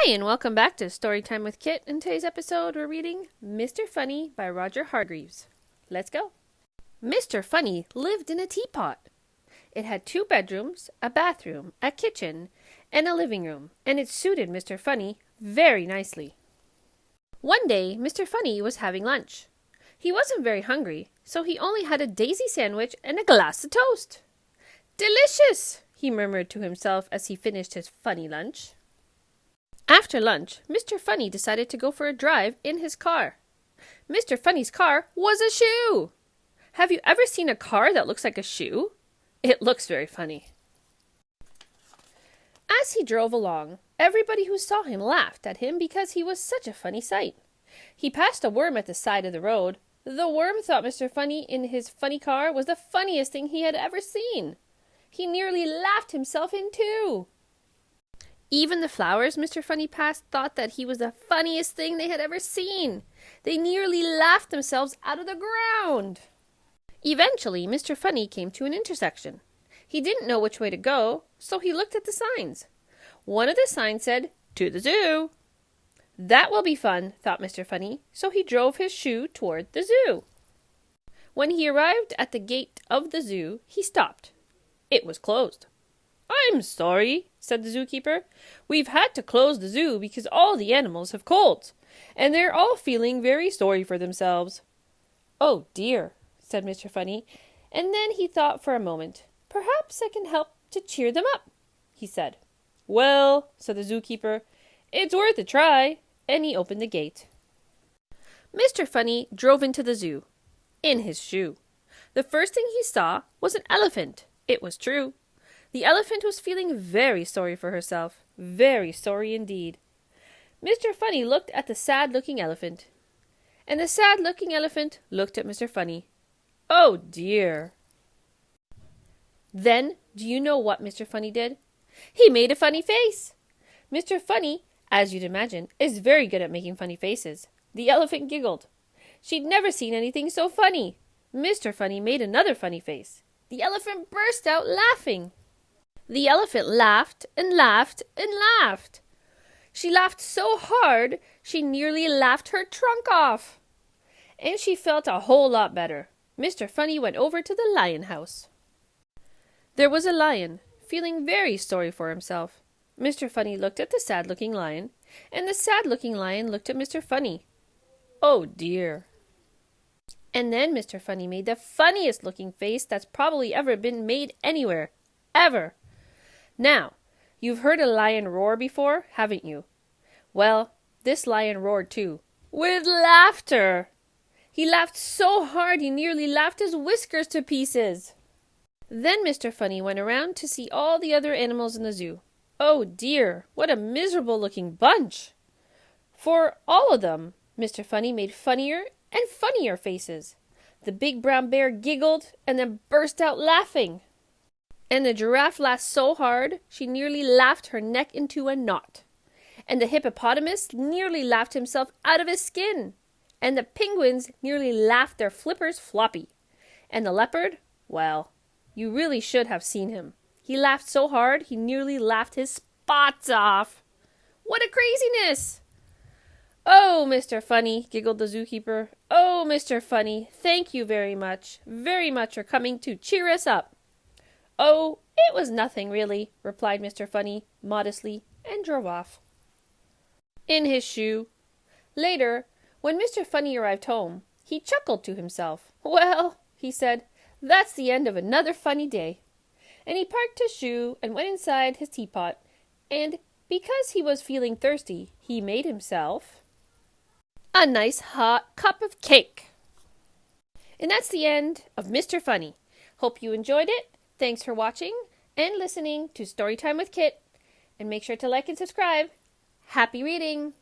and welcome back to Storytime with Kit. In today's episode, we're reading Mr. Funny by Roger Hargreaves. Let's go. Mr. Funny lived in a teapot. It had 2 bedrooms, a bathroom, a kitchen, and a living room, and it suited Mr. Funny very nicely. One day, Mr. Funny was having lunch. He wasn't very hungry, so he only had a daisy sandwich and a glass of toast. "Delicious!" he murmured to himself as he finished his funny lunch. After lunch, Mr. Funny decided to go for a drive in his car. Mr. Funny's car was a shoe! Have you ever seen a car that looks like a shoe? It looks very funny. As he drove along, everybody who saw him laughed at him because he was such a funny sight. He passed a worm at the side of the road. The worm thought Mr. Funny in his funny car was the funniest thing he had ever seen. He nearly laughed himself in two. Even the flowers Mr. Funny passed thought that he was the funniest thing they had ever seen. They nearly laughed themselves out of the ground. Eventually, Mr. Funny came to an intersection. He didn't know which way to go, so he looked at the signs. One of the signs said, "To the zoo." That will be fun, thought Mr. Funny, so he drove his shoe toward the zoo. When he arrived at the gate of the zoo, he stopped. It was closed. "I'm sorry," said the zookeeper. "We've had to close the zoo because all the animals have colds, and they're all feeling very sorry for themselves." "Oh dear," said Mr. Funny, and then he thought for a moment. "Perhaps I can help to cheer them up," he said. "Well," said the zookeeper, "it's worth a try," and he opened the gate. Mr. Funny drove into the zoo, in his shoe. The first thing he saw was an elephant. It was true. The elephant was feeling very sorry for herself, very sorry indeed. Mr. Funny looked at the sad-looking elephant, and the sad-looking elephant looked at Mr. Funny. Oh dear! Then, do you know what Mr. Funny did? He made a funny face! Mr. Funny, as you'd imagine, is very good at making funny faces. The elephant giggled. She'd never seen anything so funny. Mr. Funny made another funny face. The elephant burst out laughing. The elephant laughed and laughed and laughed. She laughed so hard, she nearly laughed her trunk off. And she felt a whole lot better. Mr. Funny went over to the lion house. There was a lion, feeling very sorry for himself. Mr. Funny looked at the sad-looking lion, and the sad-looking lion looked at Mr. Funny. Oh dear! And then Mr. Funny made the funniest-looking face that's probably ever been made anywhere. Ever! Now, you've heard a lion roar before, haven't you? Well, this lion roared too, with laughter. He laughed so hard he nearly laughed his whiskers to pieces. Then Mr. Funny went around to see all the other animals in the zoo. Oh dear, what a miserable-looking bunch! For all of them, Mr. Funny made funnier and funnier faces. The big brown bear giggled and then burst out laughing. And the giraffe laughed so hard, she nearly laughed her neck into a knot. And the hippopotamus nearly laughed himself out of his skin. And the penguins nearly laughed their flippers floppy. And the leopard, well, you really should have seen him. He laughed so hard, he nearly laughed his spots off. What a craziness! "Oh, Mr. Funny," giggled the zookeeper. "Oh, Mr. Funny, thank you very much for coming to cheer us up." "Oh, it was nothing, really," replied Mr. Funny, modestly, and drove off. In his shoe. Later, when Mr. Funny arrived home, he chuckled to himself. "Well," he said, "that's the end of another funny day." And he parked his shoe and went inside his teapot, and because he was feeling thirsty, he made himself a nice hot cup of cake. And that's the end of Mr. Funny. Hope you enjoyed it. Thanks for watching and listening to Storytime with Kit. And make sure to like and subscribe. Happy reading!